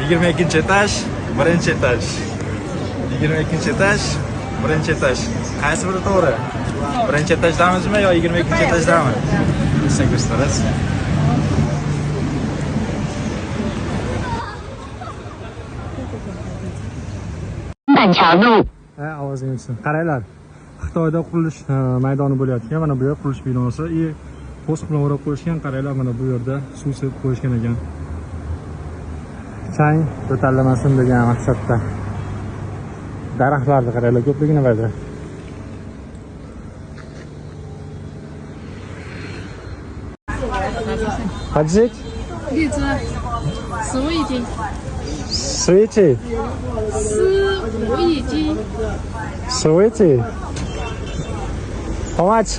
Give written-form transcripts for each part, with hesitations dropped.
22 etaj, birinchi etaj. 22 etaj, birinchi etaj. Qaysi biri to'g'ri? Birinchi etajdamizmi yo 22 etajdami? Sen ko'rsatasiz. Ovozing chiqsin. Qaranglar. Xitoyda qurilish maydoni bo'layotgan. Mana bu yer qurilish binosi. Post bilan o'rab qo'yishgan. Qaranglar, mana bu yerda suv sepib qo'yishgan ekan. Chang ko'tarilmasin degan maqsadda. Daraxtlarni qaranglar, ko'pligini bayda. Hajik? 荔枝15一斤，Sweetie. ，15一斤。Sweetie. How much?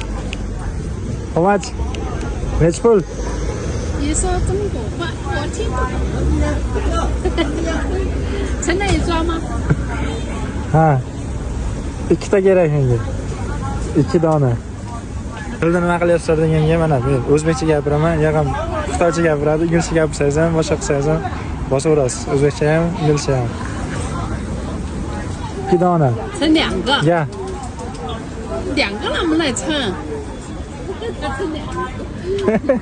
How much? Let's pull. 你说中国话，我听不懂。陈大爷抓吗？ Ha. Ikkita kerak menga. 2 dona. Tilda nima qilyapsizlar deganga mana men o'zbekcha gapiraman, yog'am xitoycha gapiradi, inglizcha gapirsangiz ham, boshqa qilsangiz ham bosaverasiz. O'zbekcha ham, inglizcha ham. 2 dona. 称2个。Ya. 2个能不能称？称2个。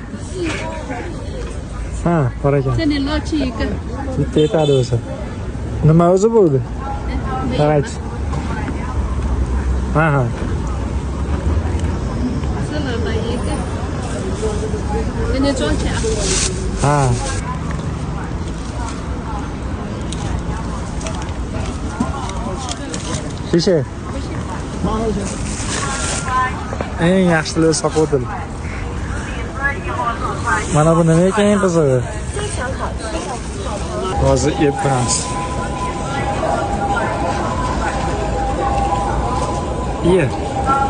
Ha, bor ekan. 这里捞去一个。 Bitta yetadi o'zi. Nima o'zi bo'ldi? Qaraychi. Ha. 吃了的一个，给你装起来。 Ha. Shisha. Eng yaxshilari soqotil. Mana bu nima ekan qizig'i? Hozir yeb ko'ramiz. Iye.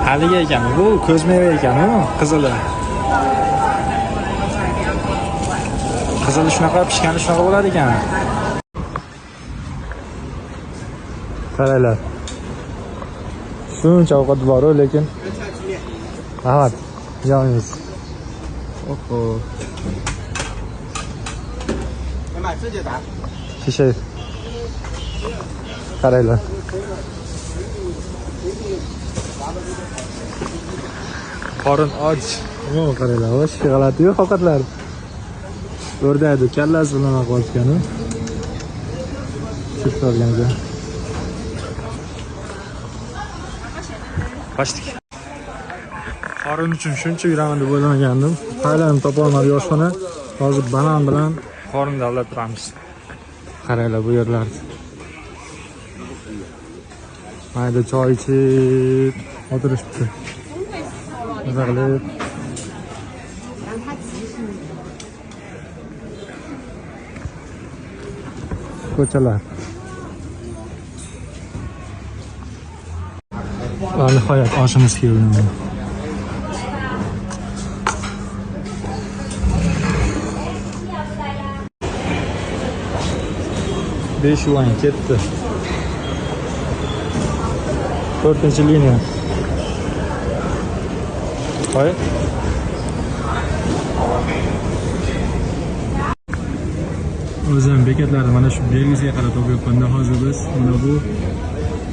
Haliga ekan bu ko'z meva ekan-ku, qizili. Qizili shunaqa pishgani shunaqa bo'ladi ekan. Qaranglar. Shuncha ovqat bor, lekin Ahmad, yalnız. Oho. Shisha. Qaranglar. Qorin och. Nima qaranglar, vosh g'alati yo'q ovqatlar. O'rdaydi, kallasi bilan qolishgan-ku. Chiqib olgan ekan. Qochdik. Qorin uchun shuncha yuraman deb o'ylamagandim. Qaylarni topa olmadi yoshxona. Hozir banan bilan qorin davlat turamiz. Qaranglar bu yerlar. Mayda choy ichib o'tirishibdi. Maza qilib. Ko'chalar. Va nihoyat oshimiz keldi. Besh yuan ketdi. 4-liniya. Hoy. O'zim bekatlarni mana shu belgisiga qarab topyapmanda hozir biz mana bu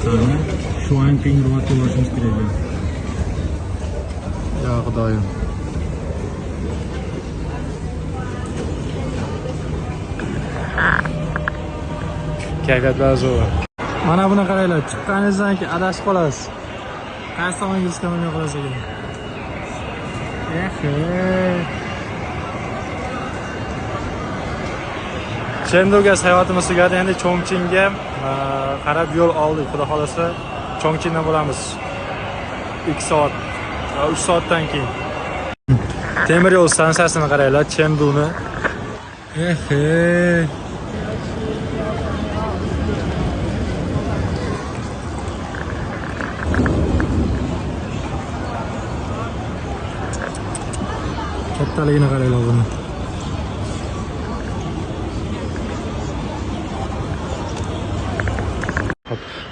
qani shu an qiyinroqqa borishimiz kerak. Ya xudoyim. Kayfiyatlar zo'r. Mana buni qaranglar, chiqqaningizdan keyin adashib qolasiz. Qaysi tomonga istamay qolasiz ekan. Chengduga sayohatimiz tugadi, endi Chongqingga qarab yo'l oldik. Xudo xolasa Chongqingdan bo'lamiz. 2 soat, 3 soatdan keyin. Temir yo'l stansiyasini qaranglar, Chengduni. Kattaligini qaranglar buni.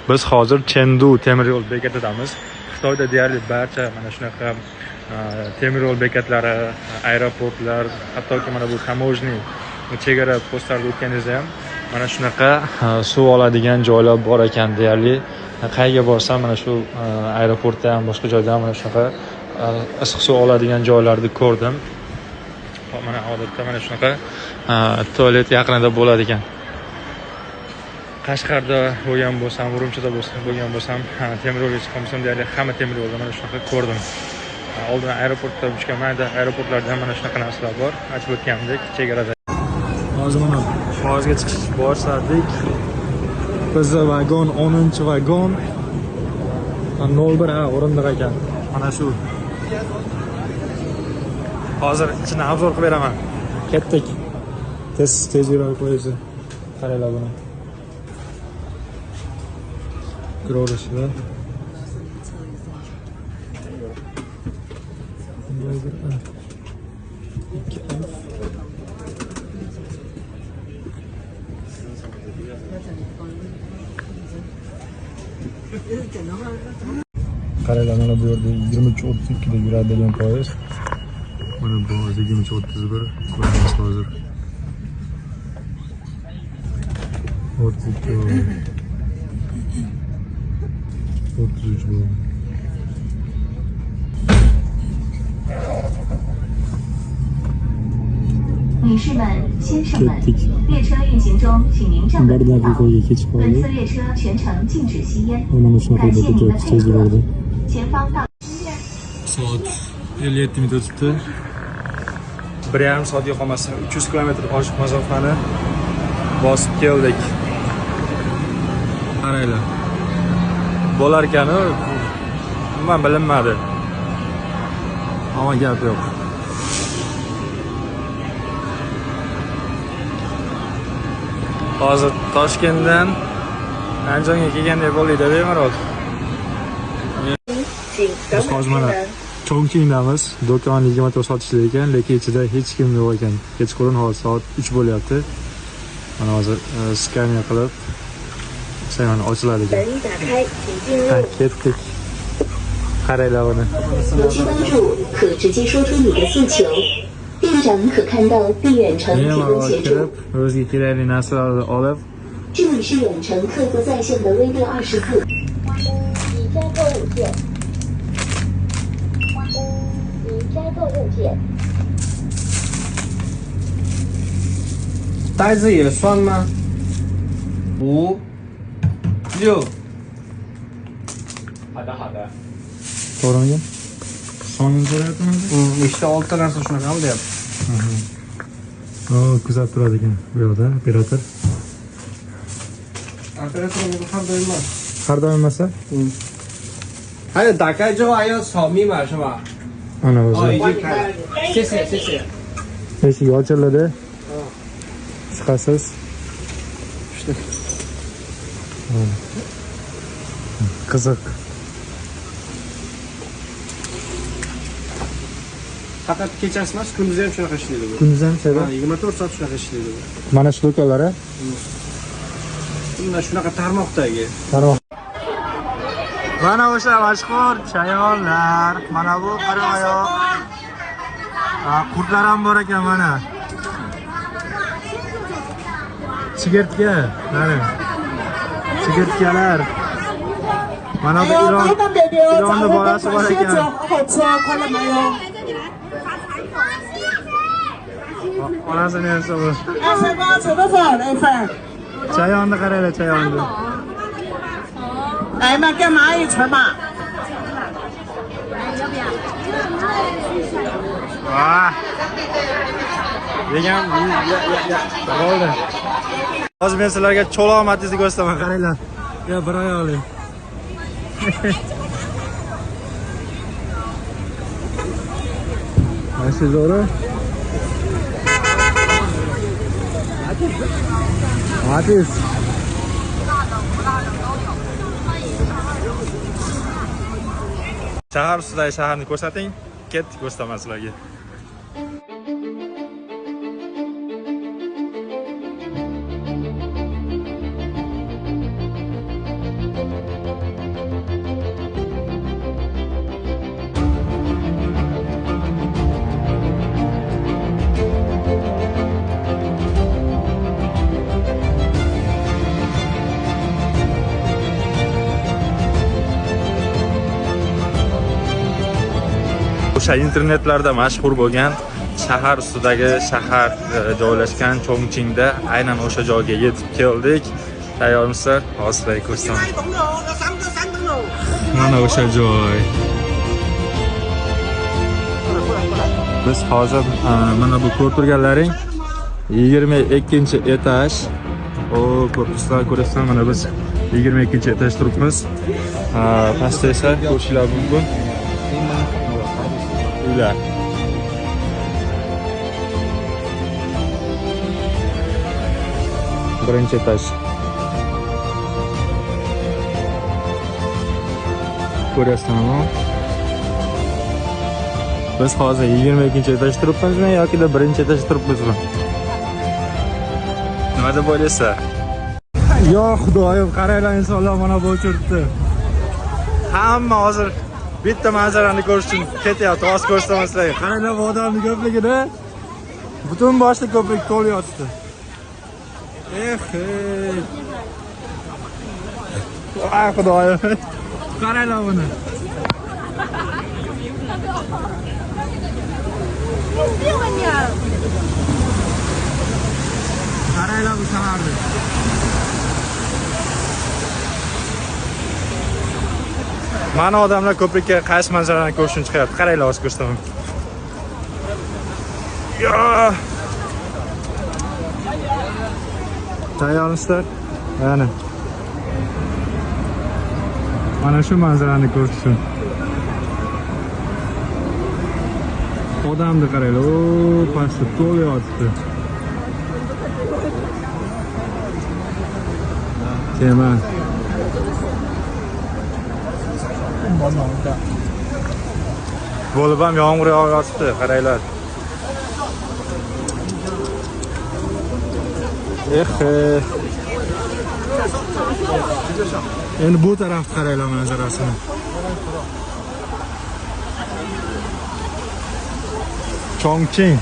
Biz hozir Chengdu temir yo'l bekatidamiz. Xitoyda deyarli barcha mana shunaqa temir yo'l bekatlari, aeroportlar, hattoki mana bu tamojniy chegara postlarida o'tganingizda ham Mana shunaqa suv oladigan joylar bor ekan deyarli. Qayerga borsam mana shu aeroportda ham boshqa joyda ham mana shunaqa issiq suv oladigan joylarni ko'rdim. Mana odatda mana shunaqa tualet yaqinida bo'ladi ekan. Qashqarda bo'lgan bo'lsam, Urumchida bo'lgan bo'lsam, temir yo'lga chiqqan bo'lsam deyarli hamma temir yo'lda mana shunaqa ko'rdim. Oldin aeroportda uchgan mayda aeroportlarda ham mana shunaqa narsalar bor. Aytib o'tganimdek, chegarada. Hozir mana poyezga chiqish boshladik. Bizning vagon 10-vagon. 01 o'rindiq ekan. Mana shu. Hozir ichini obzor qilib beraman. Ketdik. Tez yurib qo'yasiz. Qaranglar buni. Ko'rishlar. Qaranglar, mana bu yerda 23:32 da yuradigan poyezd. Mana bu hozir 23:31 ko'ramiz hozir. 32 33 bu. 女士们、先生们，列车运行中，请您站稳扶好。本次列车全程禁止吸烟，感谢你们配合。前方到。 Soat 57 minut o'tibdi. 1,5 soatga qolmasdan 300 kilometr oshiq masofani bosib keldik. Qaranglar. Bo'lar ekan-ku, umuman bilinmadi. Ammo gap yo'q. Hozir Toshkentdan Andijonga kelgandek bo'ldik-da bemalol. Biz hozir mana Chongqingdamiz. Do'kon 24 soat ishlaydi ekan, lekin ichida hech kim yo'q ekan. Kechqurun hozir soat 3 bo'lyapti. Mana hozir skanner qilib sayman ochiladi ekan. Ketdik. Qaranglar buni. 有其帮助，可直接说出你的诉求。店长可看到地远程提供协助。 o'ziga kerakli narsalarni olib. 这里是远程客服在线的微店24。已加购物件。已加购物件。袋子也算吗？5、6。好的。 To'g'rimi? Sonini so'rayapman. Ishda 6 ta narsa shunaqa deyapti. Kuzatib turadi ekan bu yerda operator. Operator har doim emas. Har doim emas? 还有打开之后还要扫密码是吧？ Ana 哦， o'zi. 已经开了，谢谢。 Eshik ochiladi. Chiqasiz. Qiziq. Faqat kechasi emas, kunduzi ham shunaqa ishlaydi bu. Kunduz ham shunday. 24 soat shunaqa ishlaydi bu. Mana shu do'konlar a? Bunda shunaqa tarmoqdagi. Tarmoq. Mana o'sha mashhur chayonlar. Mana bu qaramayoq. Qurtlar ham bor ekan mana. Chigirtka, mana. Chigirtkalar. Mana bu Ironning bolasi bor ekan. Onasini esa bu. Chayonni qaranglar, chayonni. 哎，那干嘛一层嘛？ Vah. Degan bo'ldi. Hozir men sizlarga cho'loq matizni ko'rsataman, qaranglar. Ya bir oyoqli. Mana shu zo'ri. Matiz. Shahar ustidagi shaharni ko'rsating. Ketdik ko'rsataman sizlarga. O'sha internetlarda mashhur bo'lgan shahar ustidagi shahar joylashgan Chongqingda aynan o'sha joyga yetib keldik. Tayyormisizlar? Hozir ko'rsataman. Mana o'sha joy. Biz hozir mana bu ko'rib turganlaring 22-etaj. O, korpuslar ko'rasizlar, mana biz 22-etaj turibmiz. Pastda esa ko'rishlar mumkin. Uylar. Birinchi etaj. Ko'rasizlarmi? Biz hozir 22-etaj turibmizmi yoki da 1-etaj turibmizmi? Nima deb o'ylaysiz? Yo xudoyim, qaranglar, insonlar mana bu o'chiribdi. Hamma hozir bitta manzarani ko'rish uchun ketyapti, hozir ko'rsatamaslar. Qaranglar bu odamning ko'pligida. Butun boshli ko'prik to'lib yotibdi. Voy xudoyim. Qaranglar buni. Qaranglar bu shaharni. Mana odamlar ko'prikka qaysi manzarani ko'rish uchun chiqyapti. Qaranglar, hozir ko'rsataman. Yo! Tayyormisizlar? Mana shu manzarani ko'rish uchun. Odamni qaranglar, o, pastda to'lib yotibdi. Kema. Bo'lib ham yomg'ir yog'yapti, qaranglar. Endi bu tarafga qaranglar manzarasini. Chongqing.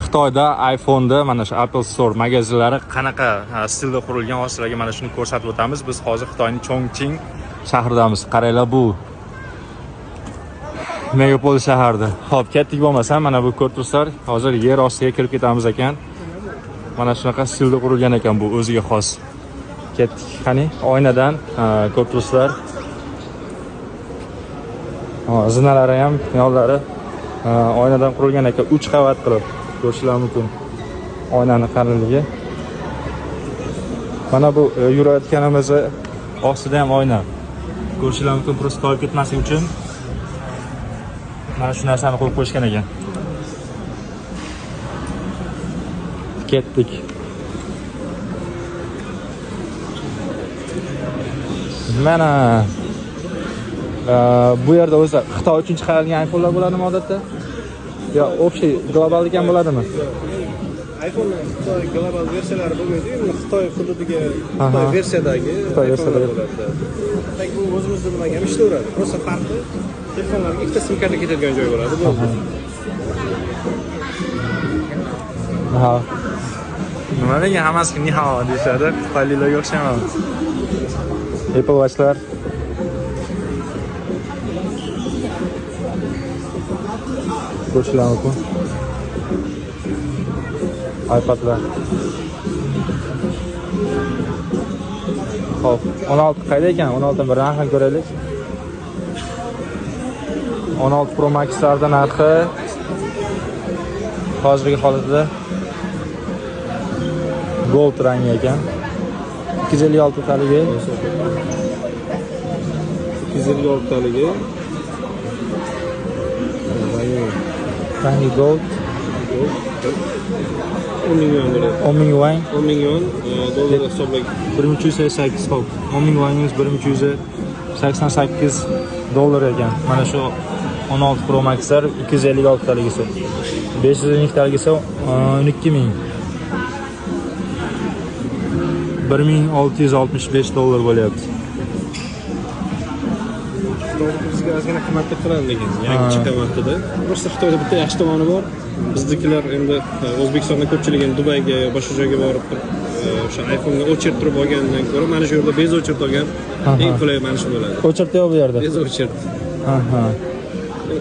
Xitoyda iPhone'da mana shu Apple Store magazinlari qanaqa stilda qurilgan, hozirlarga mana shuni ko'rsatib o'tamiz. Biz hozir Xitoyning Chongqing shahridamiz. Qaranglar, bu megapol shaharda. Xo'p, ketdik bo'lmasa, mana bu ko'rturslar hozir yer ostiga kirib ketamiz ekan. Mana shunaqa stilda qurilgan ekan, bu o'ziga xos. Ketdik, qani oynadan ko'rturslar. Zinalari ham, yo'llari oynadan qurilgan ekan, 3 qavat qilib ko'rishlar mumkin. Oynani qalinligi. Mana bu yurayotganimiz ostida ham oyna. Ko'rishlar mumkin, prosta toyib ketmaslik uchun. Mana shu narsani qo'yib qo'yishgan ekan. Ketdik. Mana bu yerda o'zi Xitoy uchun chiqarilgan iPhone'lar bo'ladimi odatda? Yo, общий global ekan bo'ladimi? iPhone Xitoy global versiyalari bo'lmaydi, Xitoy hududiga, Xitoy versiyadagi iPhone'lar bo'ladi. Tak bu o'zimizda nimaga ham ishlayveradi. Prosta farqi telefonlarga ikkita sim karta ketadigan joy bo'ladi. Ha. Nimaga hammasiga ni havo deyishadi? Xitoyliklarga o'xshamaymiz. Apple Watch'lar. Ko'rishlar mumkin. iPad'lar. Xo'p, 16 qayda ekan? 16 bir narxini ko'raylik. 16 Pro Max'larda narxi hozirgi holatda gold rangi ekan. 256 taligi. 256 taligi. Rangi gold. 10 million bo'ladi. 10 ming yuan. 10 million dollar hisoblaydi. 1388 xo'p. 10 ming yuaningiz 1388 dollar ekan. Mana shu 16 Pro Max'lar 256 taligisi. 500 taligisi 12 ming. 1665 dollar bo'lyapti. Bizga ozgina qimmatga qiladi lekin yangi chiqqan vaqtida. Prosta Xitoyda bitta yaxshi tomoni bor. Biznikilar endi O'zbekistonda ko'pchilik endi Dubayga, boshqa joyga borib o'sha iPhone'ga o'chirib turib olgandan ko'ra mana shu yerda bez o'chirib olgan eng qulay mana shu bo'ladi. O'chirdi yo'q bu yerda? Bez o'chirdi. Aha.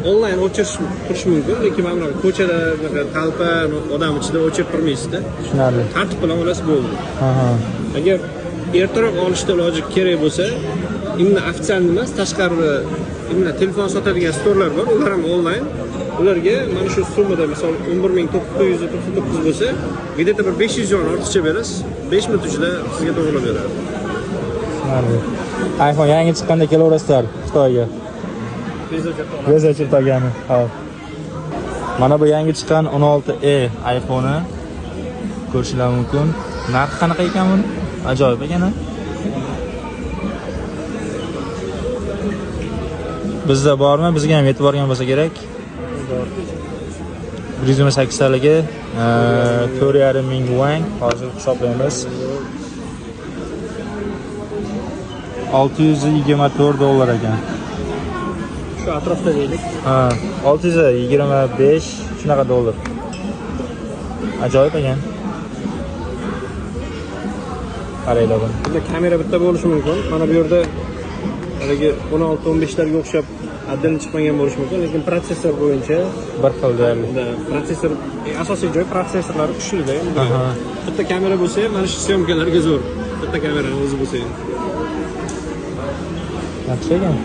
onlayn o'chirish turish mumkin, lekin mana bu ko'chada talpa odam ichida o'chirib turmaysizda. Tushunarli. Tartib bilan olasiz bo'ldi. Aha. Agar ertaroq olishda iloji kerak bo'lsa, imla ofitsial emas, tashqarida imla telefon sotadigan storlar bor, ular ham onlayn. Ularga mana shu summada misol 11999 bo'lsa, где-то bir 500 yuan ortiqcha berasiz, 5 minut ichida sizga to'g'rilab beradi. Tushunarli. iPhone yangi chiqqanda kelaverasizlar Xitoyga. Veza chiqtagani. Hop. Mana bu yangi chiqqan 16e iPhone'i ko'rishingiz mumkin. Narxi qanaqa ekan buni? Ajoyib ekan-a? Bizda bormi? Bizga ham yetib borgan bo'lsa kerak. 128 taligi, 4,5 ming yuan, hozir hisoblaymiz. 624 dollar ekan. Shu atrofda deylik. Ha, 625 shunaqa dollar. Ajoyib ekan. Qaranglar buni. Bunda kamera bitta bo'lishi mumkin. Mana bu yerda haligi 16-15 larga o'xshab addan chiqmagan bo'lishi mumkin, lekin protsessor bo'yicha bir xil deyarli. Protsessor asosiy joy protsessorlari kuchli-da. Aha. Bitta kamera bo'lsa, mana shu syomkalarga zo'r. Bitta kameraning o'zi bo'lsa. Yaxshi ekan.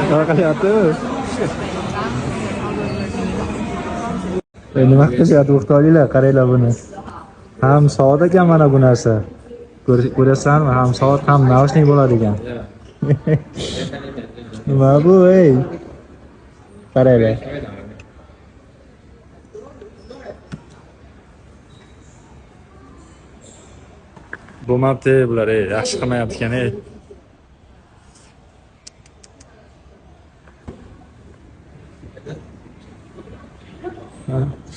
Nima qilyapti? Nima qilyapti Xitoyliklar? Qaranglar buni. Ham soat ekan mana bu narsa. Ko'rasanmi? Ham soat, ham naushnik bo'ladi ekan. Nima bu, ey? Qaranglar. Bo'lmabdi bular, ey. Yaxshi qilmayapti ekan, ey.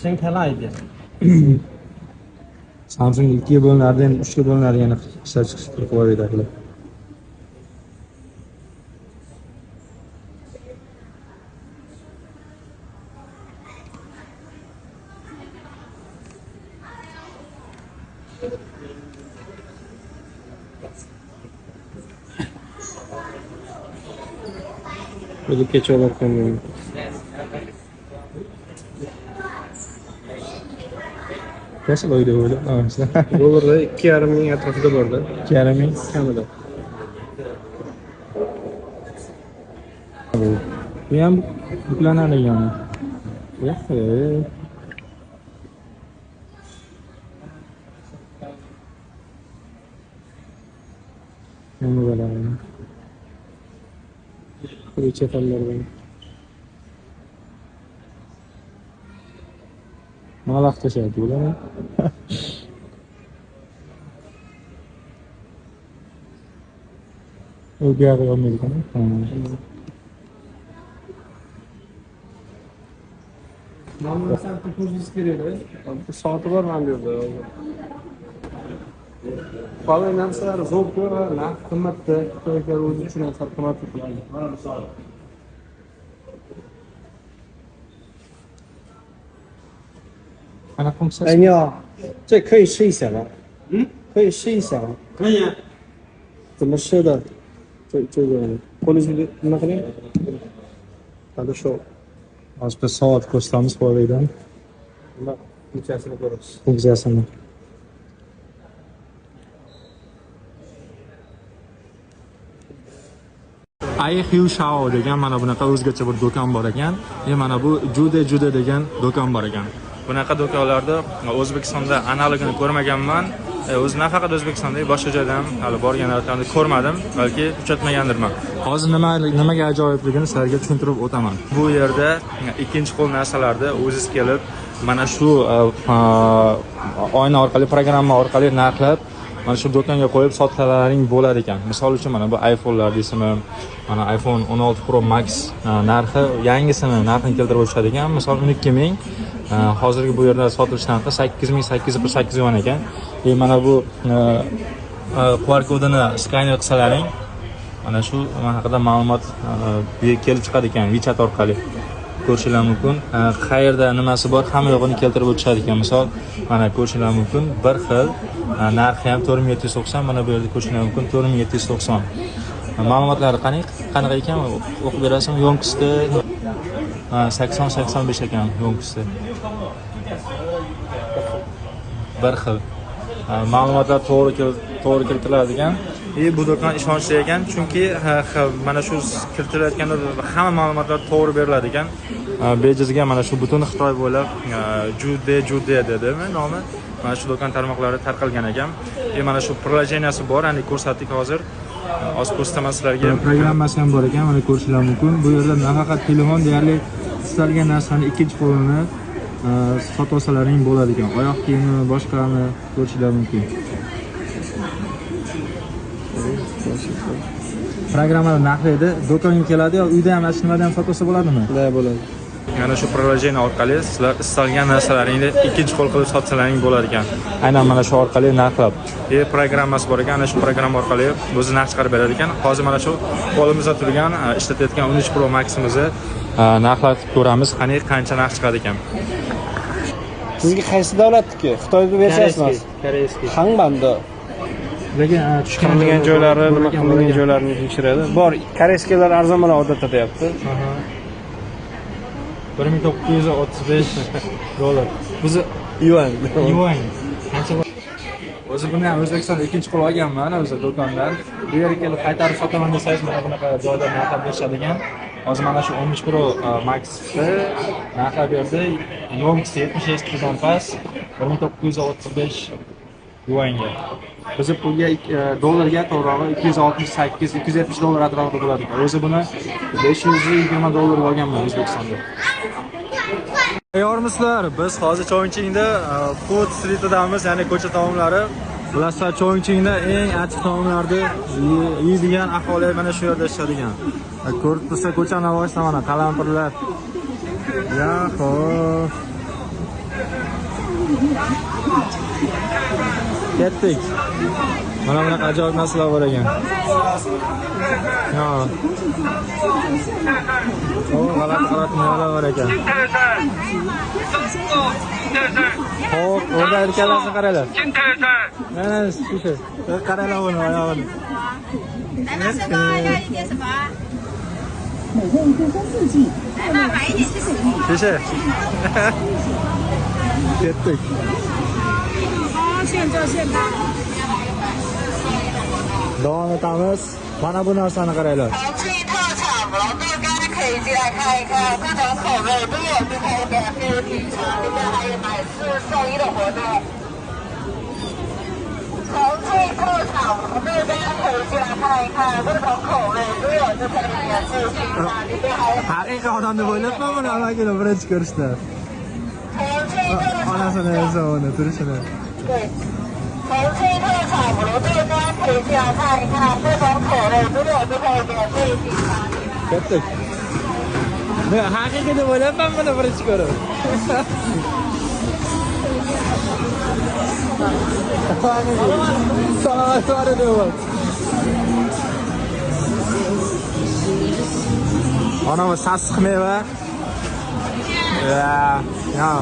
Sen kalaydi. Samsung 2 bo'linadi, endi 3 ga bo'linadigan ishlab chiqish qilib qo'yadilar. Böyle keçiyorlar kamyonu. Nasıl oydu öyle? Dolarda 2,5 ming atrofida borda. 2,5 ming kamida. Bu ham buklanadigan. Nima bo'ladi? Ko'cha tanlardan. Nima vaqt tashlaydi ular? O gari olmaydi. Namına sen kupuz veriyor. Saati var ben diyordu. Falan narsalar zo'r ko'ra, narx qimmatda, Xitoyga o'zi uchun ham qimmat qiladi. Mana bu soat. 哎，你好，这可以试一下吗？可以试一下吗？可以啊。怎么试的？这个qo'lingizni nima qiling? Hadi shu. Hozir bir soat ko'rsatamiz Huawei'dan. Nima funksiyasini ko'ramiz. Funksiyasini. iHue Shao degan mana bunaqa o'zgacha bir do'kon bor ekan. Mana bu Jude degan do'kon bor ekan. Bunaqa do'konlarda O'zbekistonda analogini ko'rmaganman. O'zi nafaqat O'zbekistonda, boshqa joyda ham hali borganlarni ko'rmadim, balki uchratmagandirman. Hozir nimaga ajoyibligini sizlarga tushuntirib o'taman. Bu yerda ikkinchi qo'l narsalarda o'zingiz kelib, mana shu oyna orqali, programma orqali narxlab, mana shu do'konga qo'yib sotkalaring bo'lar ekan. Misol uchun mana bu iPhone'lar deysizmi, mana iPhone 16 Pro Max narxi yangisini narxini keltirib o'tishadi ekan. Misol 12 ming, hozirgi bu yerda sotilish narxi 8808 yuan ekan. Mana bu QR kodini skaner qilsalaring, mana shu haqida ma'lumot kelib chiqadi ekan WeChat orqali. Ko'rishingiz mumkin. Qayerda nimasi bor, hamma yo'g'ini keltirib o'tishadi ekan. Misol, mana ko'rishingiz mumkin, bir xil narxi ham 4790, mana bu yerda ko'rishingiz mumkin 4790. Ma'lumotlari qanaqa ekan? O'qib berasizmi? Yonkisda 80-85 ekan yonkisda. Bir xil. Ma'lumotlar to'g'ri kiritiladigan. Bu do'kon ishonchli ekan, chunki mana shu kiritilayotganda hamma ma'lumotlar to'g'ri beriladi ekan. Bejizga mana shu butun Xitoy bo'ylab Jude dedimi nomi. Mana shu do'kon tarmoqlari tarqalgan ekan. Mana shu приложениесі bor, ya'ni ko'rsatdik hozir. Ostdan sizlarga programmasi ham bor ekan, mana ko'rishingiz mumkin. Bu yerda nafaqat telefon, deyarli istalgan narsani ikkinchi qo'lini sotib olsalaring bo'ladi ekan. Oyoq kiyimi, boshqani ko'rishingiz mumkin. Programmani narxlaydi, do'konga keladi yo uyda ham mana shu nimadan ham sotsa bo'ladimi? Da, bo'ladi. Mana shu приложение orqali sizlar istalgan narsalaringni ikkinchi qo'l qilib sotsalaring bo'lar ekan. Aynan mana shu orqali narxlab. Programmasi bor ekan, ana shu programma orqali o'zi narx chiqarib berar ekan. Hozir mana shu qo'limizda turgan ishlatayotgan 13 Pro Max'imizni narxlatib ko'ramiz, qancha narx chiqadi ekan. Sizga qaysi davlatniki? Xitoyda versiyasi? Koreyskiy. Hangbanda. Lekin Chiqarilgan joylari, nima qilingan joylarini tekshiradi. Bor, koreyskiylar arzonroq odatda deyapti. 1935 dollar. Bizi Yuan. O'zi buni ham O'zbekistonda ikkinchi qo'l olganman, o'zi do'kondan. Bu yerga kelib qaytarib sotaman desangiz, mana bunaqa joyda narxlab berishadigan. Hozir mana shu 13 Pro Max'ni narxlab berdi. Yonkisi 77 dan past 1935 yuanga. Biz pulga dollarga to'g'rirog'i 268-270 dollar atrofida bo'ladi. O'zi buni 520 dollarga olganman O'zbekistonda. Tayyormisizlar? Biz hozir Chongqingda Food Street'damiz, ya'ni ko'cha taomlari. Bilasizlar, Chongqingda eng achchiq taomlarni yeydigan aholi mana shu yerda ishlaydigan. Ko'rib tursa ko'cha navoiyda mana qalampirlar. Yaho. Ketdik. Mana bunaqa ajoyib narsalar bor ekan. G'alati nimalar bor ekan. Xo'p, o'rda erkaklarni qaranglar. Mana shu. Qaranglar buni oyog'ini. 来吧，生哥，要一点什么？每位贵宾禁忌，来吧，买一点谢谢你。 Kecha. Ketdik. 现做现包。 Davom etamiz. Mana bu narsani qaranglar. 长记特产毛豆干可以进来看一看，各种口味都有，就可以免费品尝，里面还有买4送1的活动。长记特产毛豆干可以进来看一看，各种口味都有，就可以免费品尝，里面还有。 Haqiqiy odam deb o'ylabman buni amakini birinchi ko'rishda. 长记特产。 Onasini esa uni turishini. 对。重庆特产毛豆干可以进来看一看，各种口味都有，就可以免费品尝。 Ketdik. Men haqiqiy deb o'ylabman buni birinchi ko'rib. Salomat bo'ling. Ana bu sassiq meva. Ya.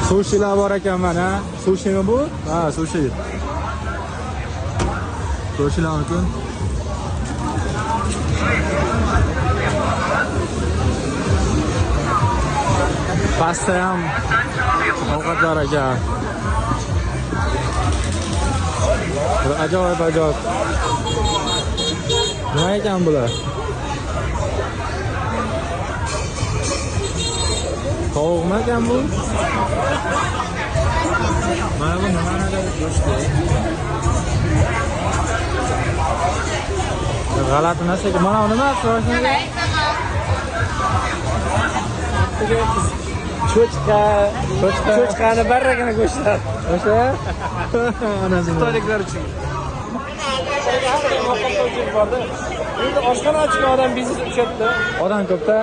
Sushilar bor ekan mana. Sushimi bu? Ha, sushi. Ko'rishingiz mumkin. Pasta ham ovqatlar ekan. Ajoyib. Nima ekan bular? Tovuqmi ekan bu? Mana bu nimanidir go'shti. G'alati narsa ekan. Mana nima qilishni? Cho'chqani barragina go'shtlar. O'sha? Onasi xitoyliklar uchun. Endi oshxona ochgan odam biznes uchatdi. Odam ko'p-da?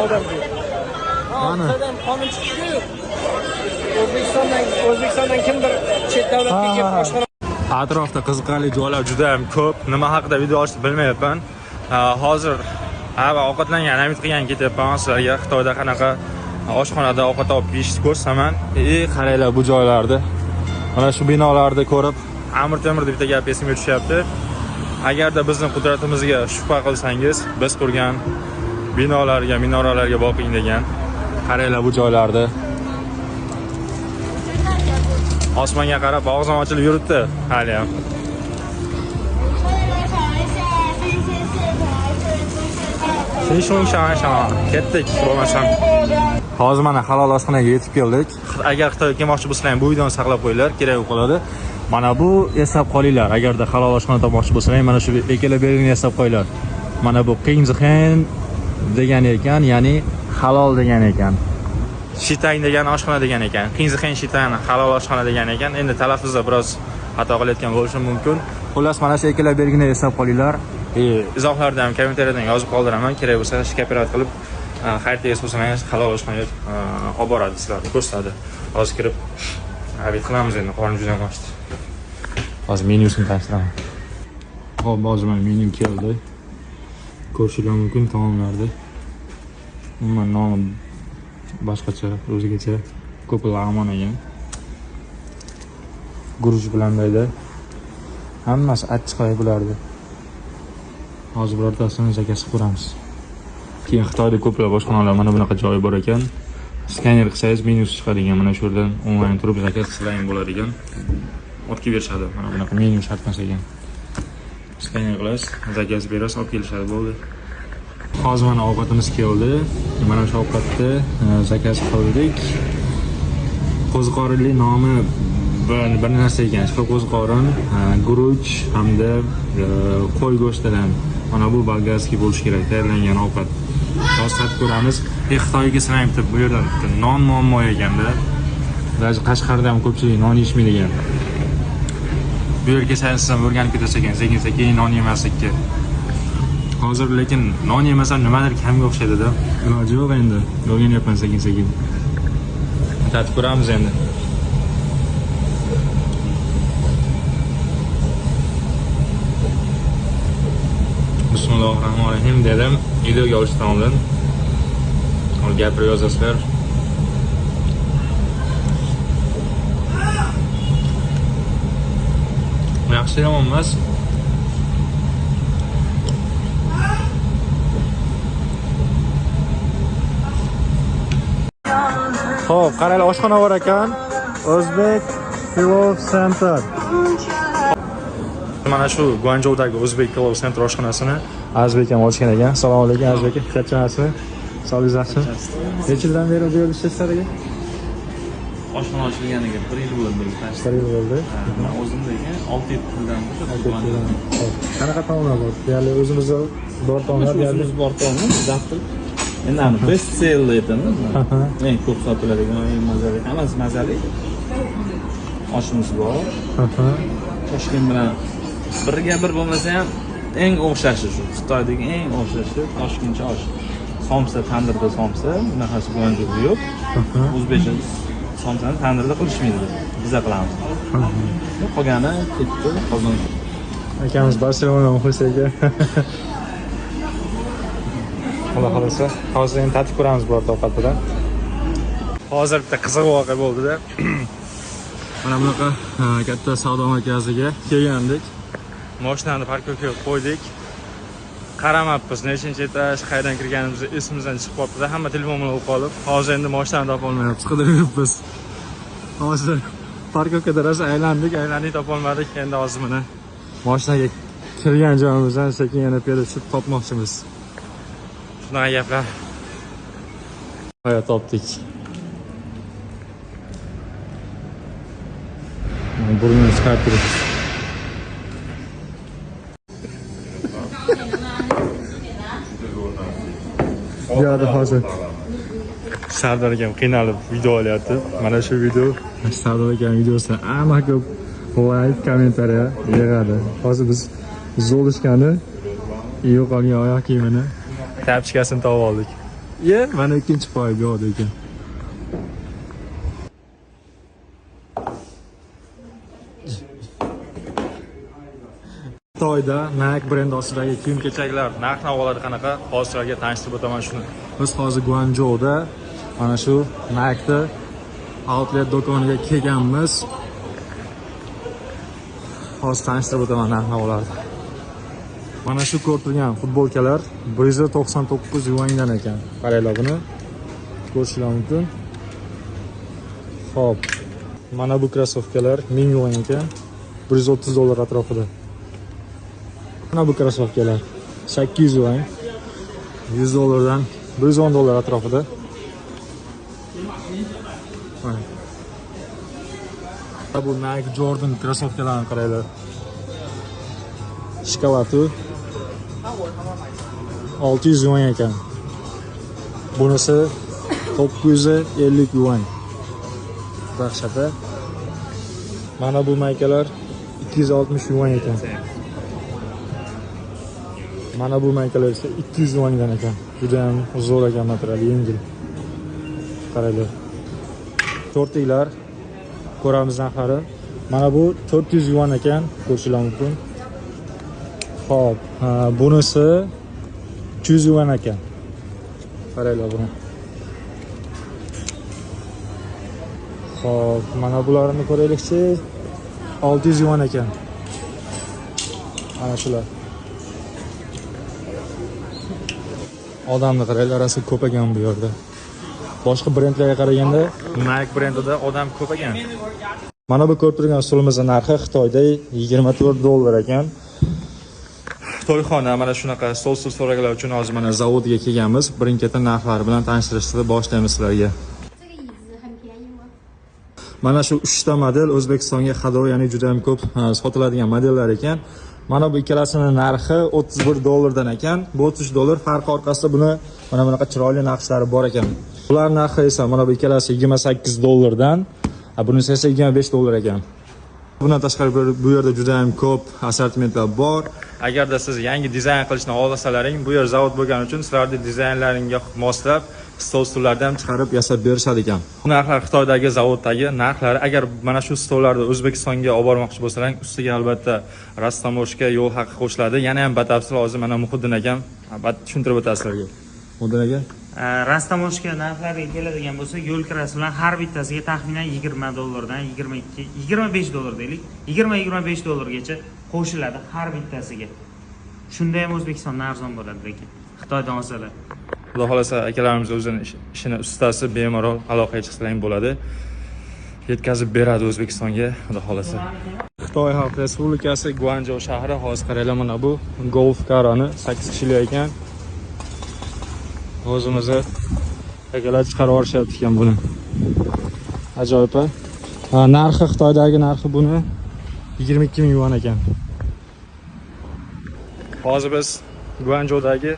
Odam ko'p. Mana. Qonun chiqdi-ku. O'zbekistondan kimdir chet davlatga kelib oshxona. Atrofda qiziqarli joylar juda ham ko'p. Nima haqida video olishni bilmayapman. Hozir ovqatlangan, hamid qilgan ketyapman sizlarga. Xitoyda qanaqa oshxonada ovqat olib yeyishni ko'rsaman. Qaranglar bu joylarni. Mana shu binolarni ko'rib, Amir Temurda bitta gap esimga tushyapti. Agarda bizning qudratimizga shubha qilsangiz, biz qurgan binolarga, minoralarga boqing degan. Qaranglar bu joylarni. Osmonga qarab og'zim ochilib yuribdi hali ham. Ketdik bo'lmasam. Hozir mana halol oshxonaga yetib keldik. Agar Xitoyga kelmoqchi bo'lsalaring, bu videoni saqlab qo'yinglar, kerak bo'lib qoladi. Mana bu eslab qolinglar. Agarda halol oshxona topmoqchi bo'lsalaring, mana shu ikkala belgini eslab qo'yinglar. Mana bu Qingzixen degan ekan, ya'ni halol degan ekan. Shitang degan oshxona degan ekan. Qingzixen Shitang halol oshxona degan ekan. Endi talaffuzda biroz xato qilayotgan bo'lishim mumkin. Xullas, mana shu ikkala belgini eslab qolinglar. Izohlarda ham kommentariyada yozib qoldiraman. Kerak bo'lsa shikopirat qilib xaridingiz bo'lsangiz halol oshxonaga olib boradi, sizlarga ko'rsatadi. Hozir kirib habit qilamiz endi, qornim juda ham ochdi. Hozir menyusini tashlaman. Hop, hozir mana menyu keldi. Ko'rishingiz mumkin taomlarni. Umuman nomi boshqacha, o'zigacha ko'p lag'mon ekan. Guruch bilan mayda. Hammasi achchiq bulardi. Hozir birortasini zakasib ko'ramiz. Keyin Xitoyda ko'plab oshxonalar mana bunaqa joyi bor ekan. Skaner qilsangiz menyusi chiqadigan. Mana shu yerdan onlayn turib zakaz qilsalaring bo'ladigan. O'tkib berishadi. Mana bunaqa menyu shart emas ekan. Skaner qilasiz, zakaz berasiz, olib kelishadi, bo'ldi. Hozir mana ovqatimiz keldi. Mana shu ovqatni zakaz qildik. Qo'ziqorinli nomi bir narsa ekan. Shu qo'ziqorin, guruch hamda qo'y go'shtidan. Mana bu bolgarskiy bo'lishi kerak, tayyorlangan ovqat. Hozir tatib ko'ramiz. Xitoyga kelsam bu yerda non muammo ekanda. Даже Qashqarda ham ko'pchilik non yeyishmaydigan. Bu yerga kelsangiz ham o'rganib ketasiz ekan, sekin-sekin non yemaslikka. Hozir lekin non yemasam nimadir kamga o'xshaydi-da. Iloji yo'q endi. O'rganyapman sekin-sekin. Tatib ko'ramiz endi. Bismillahirrohmanirrohim dedim. Videoga olishdan oldin gapirib yozasizlar. Yaxshi yomon emas. Xo'p, qaranglar, oshxona bor ekan. O'zbek Pilov Center. Mana shu Guanzhoudagi O'zbek Pilov Center oshxonasini Azbek ham ochgan ekan. Assalomu alaykum Azbek aka, qachonasiz? Sog'ligingiz yaxshimi? Necha yildan beri bu yerda ishlaysiz aka? Oshxona ochilganiga 1 yil bo'ldi. 1 yil bo'ldi. Men o'zimdagi 6-7 yildan qanaqa taomlar bor? Ya'ni o'zimizda bor taomlar, o'zimiz bor taomlar, zavqli. Endi ani best seller aytamiz. Eng ko'p sotiladigan, eng mazali, hammasi mazali. Oshimiz bor. Toshkent bilan birga bir bo'lmasa ham eng o'xshashi shu. Xitoydagi eng o'xshashi Toshkentcha osh. Somsa, tandirda somsa, bunaqasi Guanzhouda yo'q. O'zbekcha somsani tandirda qilishmaydi. Biza qilamiz. Qolgani ketdi, qolgan. Akamiz Barselona muxlisi ekan. Xudo xolasa, hozir endi tatib ko'ramiz bu ovqat bilan. Hozir bitta qiziq voqea bo'ldi-da. Mana bunaqa katta savdo markaziga kelgandik. Mashinani parkovkaga qo'ydik. Qaramabmiz, nechinchi etaj, qayerdan kirganimizni esimizdan chiqib qoldi-da. Hamma telefon bilan o'qib qolib, hozir endi mashinani topa olmayapmiz, qidirib yuribmiz. Hozir parkovkada rosa aylandik, topa olmadik. Endi hozir mana mashinaga kirgan joyimizdan sekin yana piyoda tushib topmoqchimiz. Shunaqa gaplar. Hayot topdik. Burnini chiqarib turibmiz. Yo'q, hozir Sardor akam qiynalib video olyapti. Mana shu video Sardor akam videosi hamma ko'p like, kommentariya yig'adi. Hozir biz zo'lishgani yo'qolgan oyoq kiyimini tapchkasini topib oldik. Mana ikkinchi poy bu yoqda ekan. Xitoyda Nike brend ostidagi kiyim-kechaklar narx-navolar qanaqa, hozirlarga tanishtirib o'taman shuni. Biz hozir Guanzhouda Mana shu Nike'da outlet do'koniga kelganmiz. Hozir tanishtirib o'taman narx-navolarni. Mana shu ko'rib turgan futbolkalar 199 yuandan ekan. Qaranglar buni. Ko'rishlar mumkin. Xo'p. Mana bu krossovkalar 1000 yuan ekan. 130 dollar atrofida. Mana bu krossovkalar 800 yuan. 100 dollardan 110 dollar atrofida. Mana. Bu Nike Jordan krossovkalarini qaranglar. Shkovatu 600 yuan ekan. Bunisi 950 yuan. Dahshata. Mana bu maykalar 260 yuan ekan. Mana bu maykalar esa 200 yuandan ekan. Juda ham zo'r ekan material, yengil. Qaranglar. Tortiklar ko'ramiz narxlari. Mana bu 400 yuan ekan, ko'rishingiz mumkin. Xo'p, bunisi 200 yuan ekan. Qaranglar buni. Xo'p, mana bularni ko'raylikchi. 600 yuan ekan. Mana shular. Odamni qaranglar, rosa ko'p ekan bu yerda. Boshqa brendlarga qaraganda Nike brendida odam ko'p ekan. Mana bu ko'rib turgan stolimiz narxi Xitoyda 24 dollar ekan. To'yxona mana shunaqa stol so'raganlar uchun hozir mana zavodga kelganmiz. Birin-ketin narxlari bilan tanishtirishni boshlaymiz sizlarga. Mana shu 3 ta model O'zbekistonga hadov, ya'ni juda ham ko'p sotiladigan modellar ekan. Mana bu ikkalasining narxi 31 dollardan ekan. Bu 30 dollar farqi orqasida buni mana bunaqa chiroyli naqshlari bor ekan. Ular narxi esa mana bu ikkalasi 28 dollardan, bunisi esa 25 dollar ekan. Bundan tashqari bu yerda juda ham ko'p assortimentlar bor. Agarda siz yangi dizayn qilishni xohlasalaring, bu yer zavod bo'lgani uchun sizlarning dizaynlaringizga moslab stollarni ham chiqarib yasab berishadi ekan. Bu narxlar Xitoydagi zavoddagi narxlari. Agar mana shu stollarni O'zbekistonga olib bormoqchi bo'lsalaring, ustiga albatta rastamoshka yo'l haqi qo'shiladi. Yana ham batafsil hozir mana Muhiddin akam tushuntirib o'tadi sizlarga. Muhiddin aka, rastamoshka narxlariga keladigan bo'lsa, yo'l kirasi bilan har bittasiga taxminan 20 dollardan 25 dollar deylik, 20-25 dollargacha qo'shiladi har bittasiga. Shunda ham O'zbekistonda arzon bo'ladi lekin Xitoydan olsalar. Xudo xolasa akalarimiz o'zining ishini ustasi, bemalol aloqaga chiqsalaring bo'ladi. Yetkazib beradi O'zbekistonga, xudo xolasa. Xitoy Xalq Respublikasi Guanzhou shahri. Hozir qaranglar, mana bu Golf Car'ni 8 kishilik ekan. O'zimizni akalar chiqarib yuborishyapti ekan buni. Ajoyib. Narxi Xitoydagi narxi buni 22 ming yuan ekan. Hozir biz Guanzhoudagi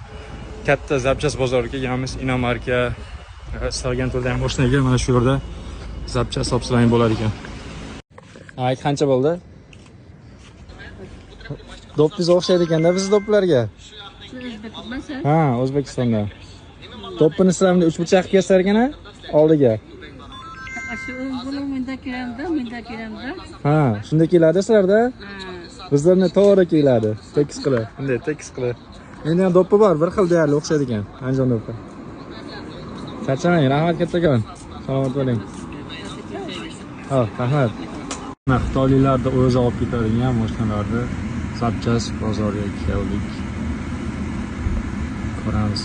katta zapchast bozoriga kelganmiz. Inomarka istalgan turdan mashinaga mana shu yerda zapchast topsalaring bo'lar ekan. Ay, qancha bo'ldi? Do'ppiz o'xshaydi ekanda biz do'ppilarga. Ha, O'zbekistonda. Do'ppini sizlarni 3 burchak kesar ekan-a oldiga. Shu buni menda kelamda. Ha, shunda keladi sizlarda? Bizlarni to'g'ri keladi. Tekis qilib. Bunday tekis qilib. Endi ham do'ppi bor, bir xil deyarli o'xshaydi ekan. Anjon do'ppi. Charchamang, rahmat kattakon. Salomat bo'ling. Ha, rahmat. Xitoyliklarda o'zi olib ketadigan mashinalarni zapchast bozoriga keldik. Ko'ramiz.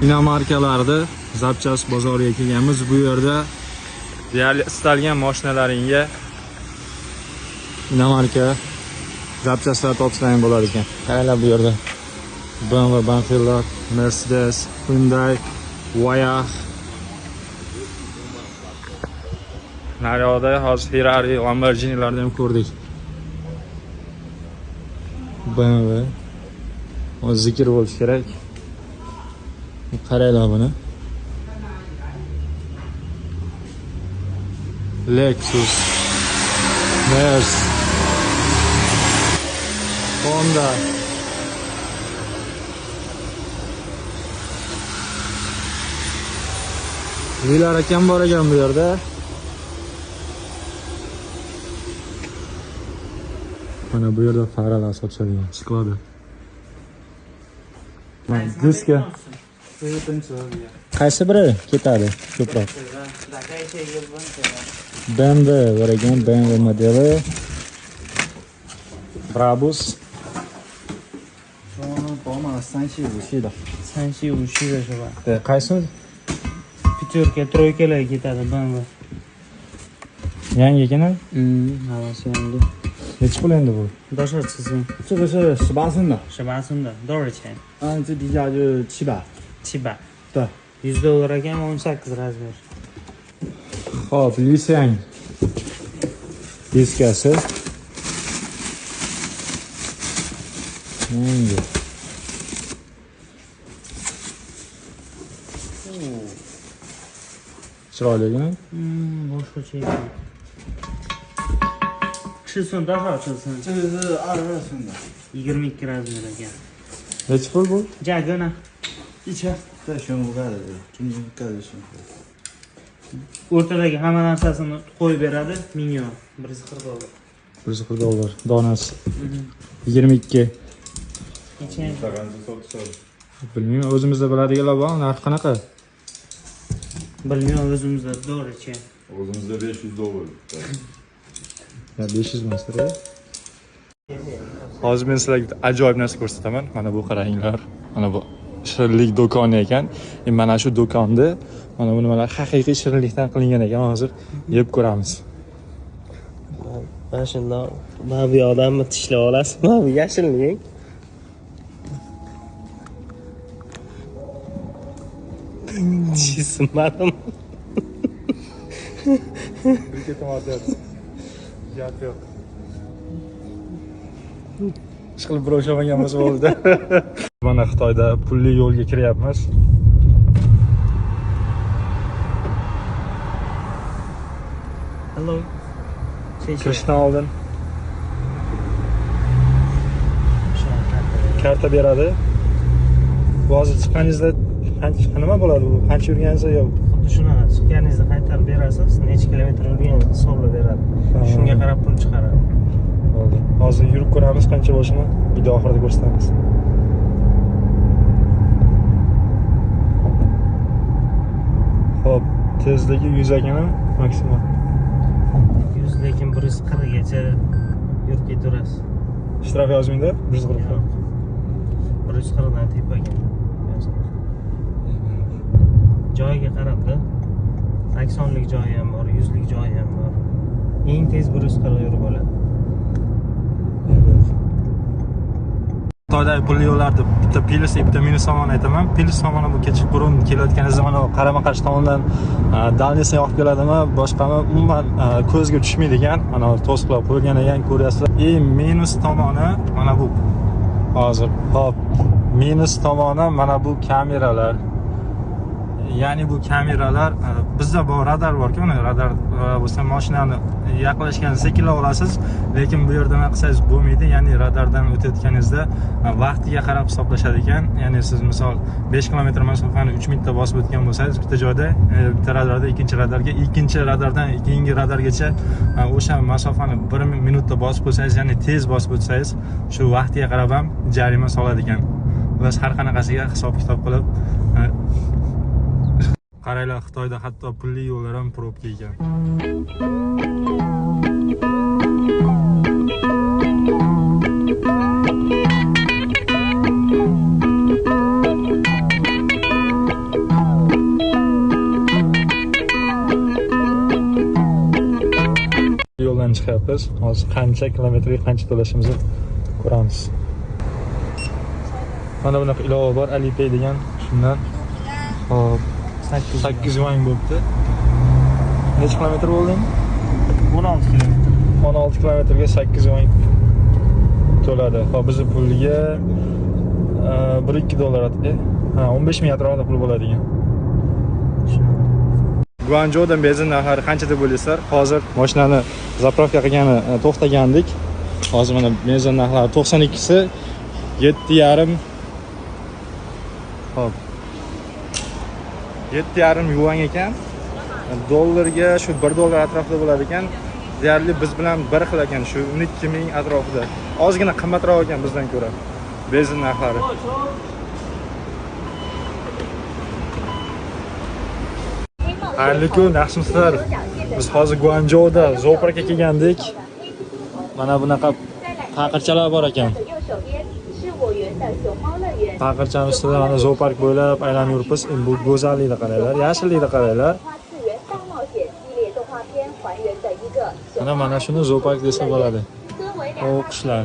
Inomarkalarda zapchast bozoriga kelganmiz. Bu yerda deyarli istalgan mashinalaringga inomarka zapchastlar topsalaring bo'lar ekan. Qaranglar bu yerda BMW, Banfield, Mercedes, Hyundai, Voyage. Naryoqda hozir Ferrari, Lamborghini'larni ham ko'rdik. BMW. O zikr bo'lish kerak. Qaranglar buni. Lexus, Mercedes, Honda. Uylar akam bor ekan bu yerda. Mana bu yerda faralar sotilgan, chiqadi. Mana diska Qaysi biri ketadi ko'proq? BMW bor ekan, BMW modeli. Brabus. 宝马3系5系的。3系5系的是吧？ Qaysi? Pятерка, тройkalarga ketadi BMW. Yangi ekan. Havasi yangi. Nechi pul endi bu? 多少尺寸？这个是18寸的， 18寸的，多少钱？最低价就700。 700。对。 $100 ekan, 18 razmer. Xo'p, Lisang. Diskasi. Yangi. Chiroyligimi? Boshqacha ekan. 尺寸多少尺寸？这个是22寸的， 22 razmer ekan. Nechi pul bu? 价格呢1000。带悬浮盖的这个，中间盖的悬浮。 o'rtadagi hamma narsasini qo'yib beradi, minyon $140. $140 donasi. 22. Bilmayman, o'zimizda biladiganlar bor, narxi qanaqa? Bilmayman, o'zimizda dollarcha. O'zimizda $500. Ya 500 emas-da. Hozir men sizlarga ajoyib narsa ko'rsataman. Mana bu qaranglar. Mana bu shirinlik do'koni ekan. Mana shu do'konda mana bu nimalar haqiqiy shirinlikdan qilingan ekan. Hozir yeb ko'ramiz. Mana shundoq mana bu yoqdanmi tishlab olasiz? Mana bu yashillik. Tishladim. Bir ketamoqda. Gap yo'q. Ishqilib birov o'xshamagan bo'lsa bo'ldi. Mana Xitoyda pulli yo'lga kiryapmiz. Hello. Kirishdan oldin karta beradi. Hozir chiqqaningizda nima bo'ladi bu? Qancha yurganingizda yo'q. Xuddi shunaqa. Chiqqaningizda qaytarib berasiz, necha kilometr yurganingizni hisoblab beradi. Shunga qarab pul chiqaradi. Bo'ldi. Hozir yurib ko'ramiz qancha bo'lishini video oxirida ko'rsatamiz. Xo'p, tezligi 100 ekani maksimum. 100 lekin 140 gacha yurib ketaverasiz. Shtraf yozmangda 140. 140 dan tepaga. Joyiga qarab-da. 80lik joyi ham bor, 100lik joyi ham bor. Eng tez 140 yurib oladi. Xitoydagi pulli yo'llarda bitta plus, bitta minus tomoni aytaman. Plus tomoni bu kechqurun kelayotganingizda mana qarama-qarshi tomondan dalniyasi yoqib keladimi, boshqami umuman ko'zga tushmaydi ekan. Mana to'siqlab qo'ygan ekan, ko'ryapsizlar. Minus tomoni mana bu. Hozir hop, minus tomoni mana bu kameralar. Ya'ni bu kameralar bizda bor radar bor-ku, mana radar bo'lsa mashinani yaqinlashganingizda sekinlab olasiz, lekin bu yerda nima qilsangiz bo'lmaydi. Ya'ni radardan o'tayotganingizda vaqtiga qarab hisoblashadi ekan. Ya'ni siz misol 5 kilometr masofani 3 minutda bosib o'tgan bo'lsangiz, bitta joyda, bitta radarda ikkinchi radarga, ikkinchi radardan keyingi radargacha o'sha masofani 1 minutda bosib o'tsangiz, ya'ni tez bosib o'tsangiz, shu vaqtiga qarab ham jarima soladi ekan. Biz har qanaqasiga hisob-kitob qilib qaranglar, Xitoyda hatto pulli yo'llar ham probka ekan. Yo'ldan chiqyapmiz. Hozir qancha kilometrga qancha to'lashimizni ko'ramiz. Mana bunaqa ilova bor, Alipay degan, shundan. Hop, 8 yuan bo'libdi. Necha kilometr bo'ldi? 16 kilometr. 16 kilometrga 8 yuan to'ladi. Hop, bizning puliga $1-2 15 ming atrofida pul bo'ladi ekan. Guanzhoudan benzin narxlari qancha deb o'ylaysizlar? Hozir mashinani zapravka qilgani to'xtagandik. Hozir mana benzin narxlari 92si 7,5. Hop. 7,5 yuan ekan. Dollarga shu $1 atrofida bo'lar ekan. Deyarli biz bilan bir xil ekan, shu 12 ming atrofida. Ozgina qimmatroq ekan bizdan ko'ra benzin narxlari. Xayrli kun, yaxshimisizlar? Biz hozir Guanzhouda zooparkka kelgandik. Mana bunaqa taqirchalar bor ekan. Taqirchani ustida mana zoopark bo'ylab aylanib yuribmiz. Bu go'zallikni qaranglar, yashillikni qaranglar. Mana shuni zoopark desa bo'ladi. O qushlar.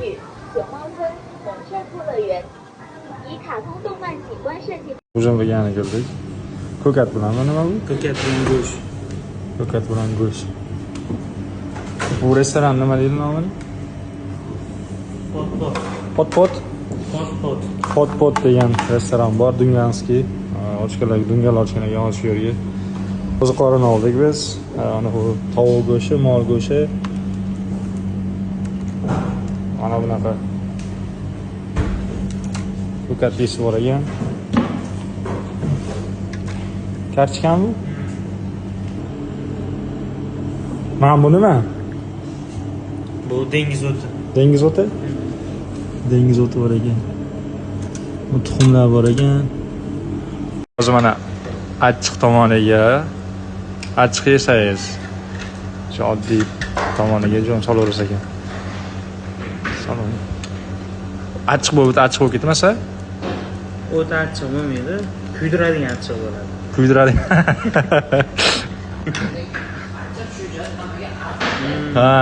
Hujum bo'lgani keldik. Ko'kat bilan nima bu? Ko'kat bilan go'sht. Ko'kat bilan go'sht. Bu restoran nima deydi nomini? Pot degan restoran bor, Dunganskiy. Dungal ochkanaga ochiq yo'lga. O'zi qorin oldik biz. Ana bu tovuq go'shti, mol go'shti. Mana bunaqa. Ko'kat yeysi bor ekan. Karchikami bu? Mana bu nima? Bu dengiz o'ti. Dengiz o'ti? Dengiz o'ti bor ekan. Bu tuxumlar bor ekan. Hozir mana achchiq tomoniga achchiq yesangiz, shu oddiy tomoniga jon solaversa ekan. Achchiq bo'lib ketmasa? O't achchiq bo'lmaydi, kuydiradigan achchiq bo'ladi. Kuydiradigan. Ha.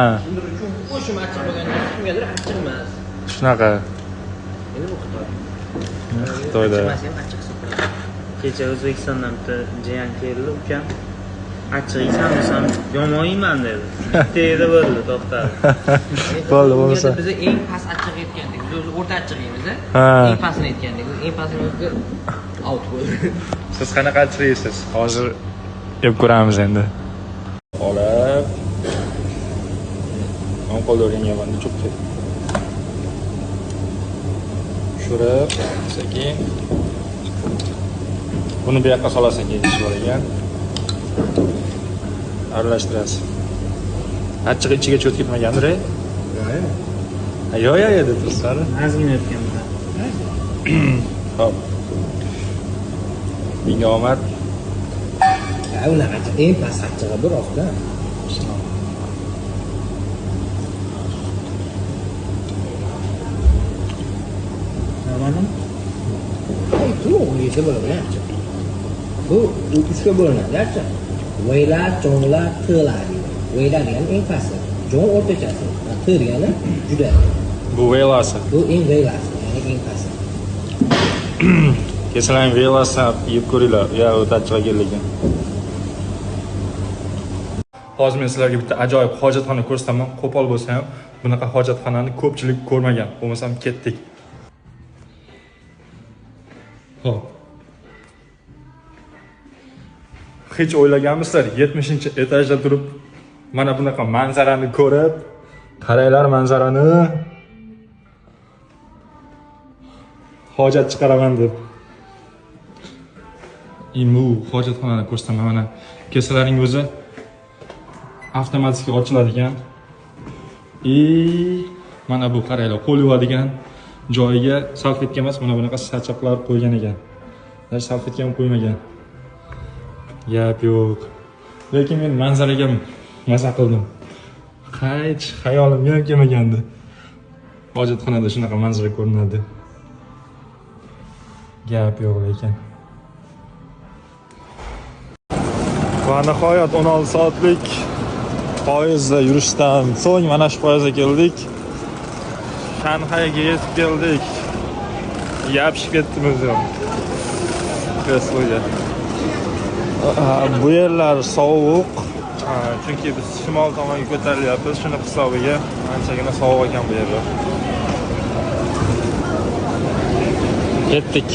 Shunaqa. Xitoyda. Kecha O'zbekistondan bitta jiyan keldi, ukam. Achchiq yeysan desam, yomon yeyman dedi. Bitta yedi bo'ldi, to'xtadi. Bo'ldi, bo'lmasa. Biz eng past achchiq yetgandik. Biz o'zi o'rta achchiq yeymiz. Eng pastini yetgandik. Eng pastini out bo'ldi. Siz qanaqa achchiq yeysiz? Hozir yeb ko'ramiz endi. Olib. On qo'l o'rganganman, cho'p ketdi. Tushirib, sekin. Buni bu yoqqa solasan keyin bor ekan. Aralashtirasiz. Achchiq ichiga cho't ketmagandir? Yo'q, deb turibsizlar. Ozgina o'tgan bu. Xo'p. Menga omad. Unaqa eng past achchig'i bir oqda. To'g'ri yesa bo'ladi achchiq. Bu uchga bo'linadi achchiq. Veylar, cho'nglar, tığlar deydi. Veylar degani eng pasti. Cho'ng o'rtachasi. Tığ degani juda. Bu veylasi. Bu eng veylasi, ya'ni eng pasti. Kesalang veylasi yeb ko'ringlar. Ya o'ta achchiq ekanligi. Hozir men sizlarga bitta ajoyib hojatxona ko'rsataman. Qo'pol bo'lsa ham, bunaqa hojatxonani ko'pchilik ko'rmagan. Bo'lmasam ketdik. Xo'p. Hech o'ylaganmisizlar 70-etajda turib mana bunaqa manzarani ko'rib, qaranglar manzarani. Hojat chiqaraman deb. Imu hojatxonani ko'rsataman mana. Kesalaring o'zi avtomatik ochiladigan. Mana bu qaranglar, qo'l yuvadigan joyiga salfetka emas, mana bunaqa sachoqlar qo'ygan ekan. Dar salfetka ham qo'ymagan. Gap yo'q. Lekin men manzaraga maza qildim. Hech xayolimga ham kelmagandi. Hojatxonada shunaqa manzara ko'rinadi. Gap yo'q lekin. Va nihoyat 16 soatlik poyezdda yurishdan so'ng mana shu poyezdga keldik. Shanxayga yetib keldik. Yapishib ketdim o'zim. Kresloga. Bu yerlar sovuq. Chunki biz shimol tomonga ko'tarilyapmiz. Shuni hisobiga anchagina sovuq ekan bu yerlar. Ketdik.